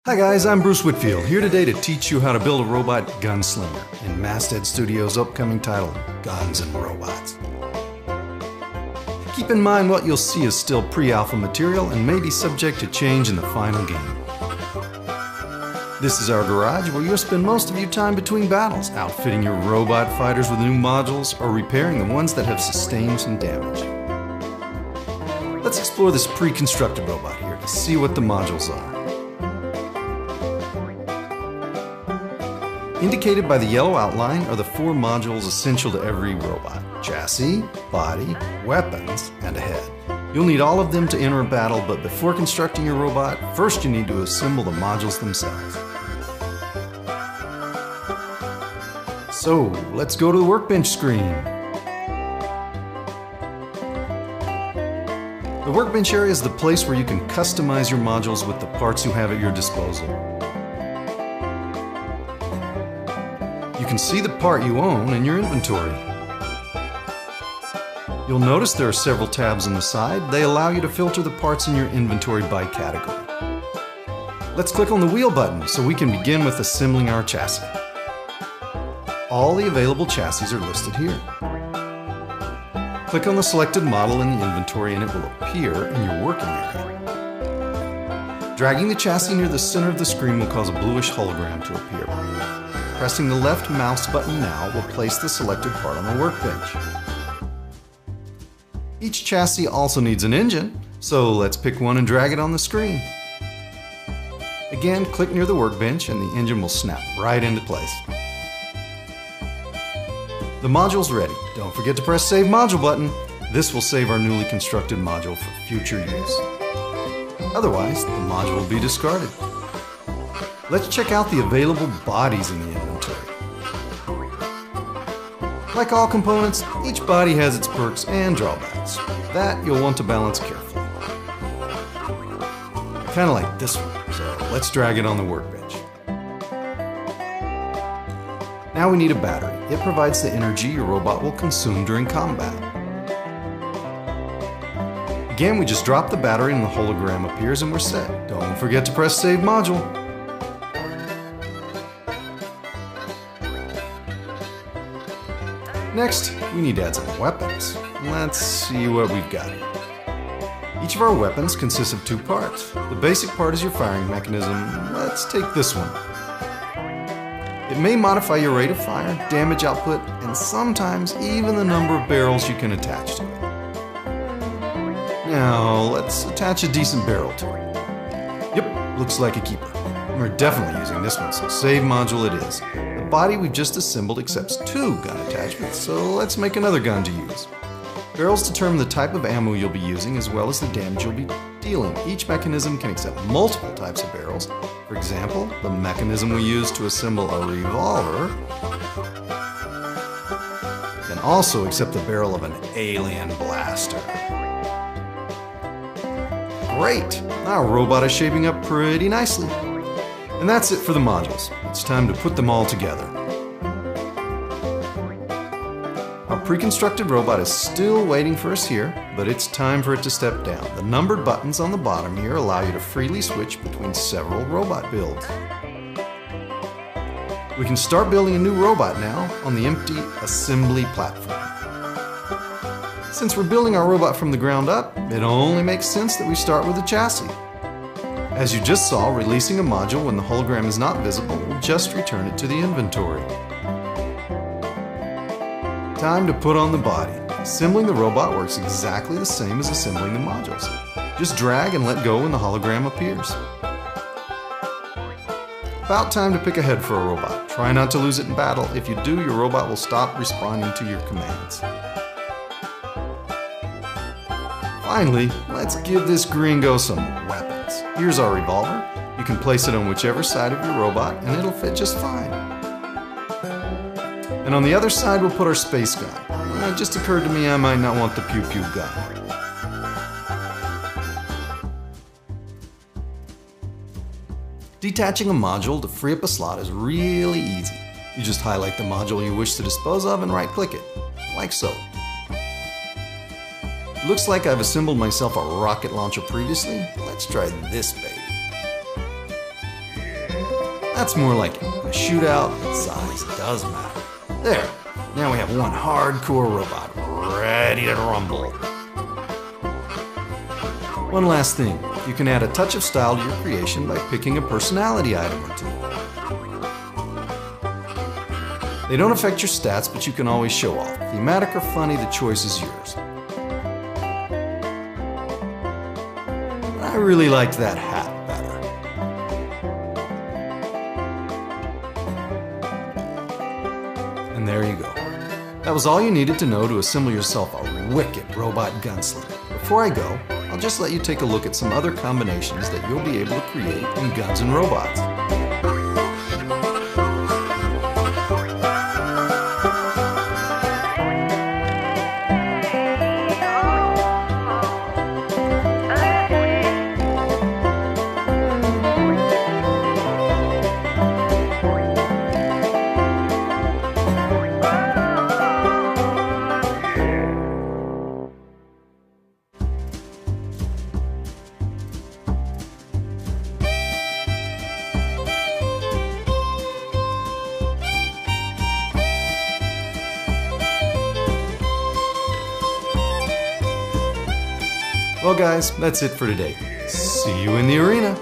Hi guys, I'm Bruce Whitfield, here today to teach you how to build a robot gunslinger in Masthead Studios' upcoming title, Guns and Robots. Keep in mind what you'll see is still pre-alpha material and may be subject to change in the final game. This is our garage where you'll spend most of your time between battles, outfitting your robot fighters with new modules or repairing the ones that have sustained some damage. Let's explore this pre-constructed robot here to see what the modules are. Indicated by the yellow outline are the 4 modules essential to every robot: chassis, body, weapons, and a head. You'll need all of them to enter a battle, but before constructing your robot, first you need to assemble the modules themselves. So, let's go to the workbench screen. The workbench area is the place where you can customize your modules with the parts you have at your disposal. You can see the part you own in your inventory. You'll notice there are several tabs on the side. They allow you to filter the parts in your inventory by category. Let's click on the wheel button so we can begin with assembling our chassis. All the available chassis are listed here. Click on the selected model in the inventory and it will appear in your working area. Dragging the chassis near the center of the screen will cause a bluish hologram to appear. Pressing the left mouse button now will place the selected part on the workbench. Each chassis also needs an engine, so let's pick one and drag it on the screen. Again, click near the workbench and the engine will snap right into place. The module's ready. Don't forget to press Save Module button. This will save our newly constructed module for future use. Otherwise, the module will be discarded. Let's check out the available bodies in the inventory. Like all components, each body has its perks and drawbacks. That you'll want to balance carefully. Kind of like this one, so let's drag it on the workbench. Now we need a battery. It provides the energy your robot will consume during combat. Again, we just drop the battery and the hologram appears and we're set. Don't forget to press Save Module. Next, we need to add some weapons. Let's see what we've got here. Each of our weapons consists of 2 parts. The basic part is your firing mechanism. Let's take this one. It may modify your rate of fire, damage output, and sometimes even the number of barrels you can attach to it. Now, let's attach a decent barrel to it. Yep, looks like a keeper. We're definitely using this one, so Save Module it is. The body we've just assembled accepts 2 gun attachments, so let's make another gun to use. Barrels determine the type of ammo you'll be using as well as the damage you'll be dealing. Each mechanism can accept multiple types of barrels. For example, the mechanism we use to assemble a revolver can also accept the barrel of an alien blaster. Great! Our robot is shaping up pretty nicely. And that's it for the modules. It's time to put them all together. Our pre-constructed robot is still waiting for us here, but it's time for it to step down. The numbered buttons on the bottom here allow you to freely switch between several robot builds. We can start building a new robot now on the empty assembly platform. Since we're building our robot from the ground up, it only makes sense that we start with the chassis. As you just saw, releasing a module when the hologram is not visible will just return it to the inventory. Time to put on the body. Assembling the robot works exactly the same as assembling the modules. Just drag and let go when the hologram appears. About time to pick a head for a robot. Try not to lose it in battle. If you do, your robot will stop responding to your commands. Finally, let's give this gringo some weapons. Here's our revolver. You can place it on whichever side of your robot and it'll fit just fine. And on the other side we'll put our space gun. It just occurred to me I might not want the pew-pew gun. Detaching a module to free up a slot is really easy. You just highlight the module you wish to dispose of and right-click it, like so. Looks like I've assembled myself a rocket launcher previously. Let's try this baby. That's more like it. In a shootout, size does matter. There, now we have one hardcore robot ready to rumble. One last thing, you can add a touch of style to your creation by picking a personality item or two. They don't affect your stats, but you can always show off. Thematic or funny, the choice is yours. I really liked that hat better. And there you go. That was all you needed to know to assemble yourself a wicked robot gunslinger. Before I go, I'll just let you take a look at some other combinations that you'll be able to create in Guns and Robots. Well guys, that's it for today. See you in the arena.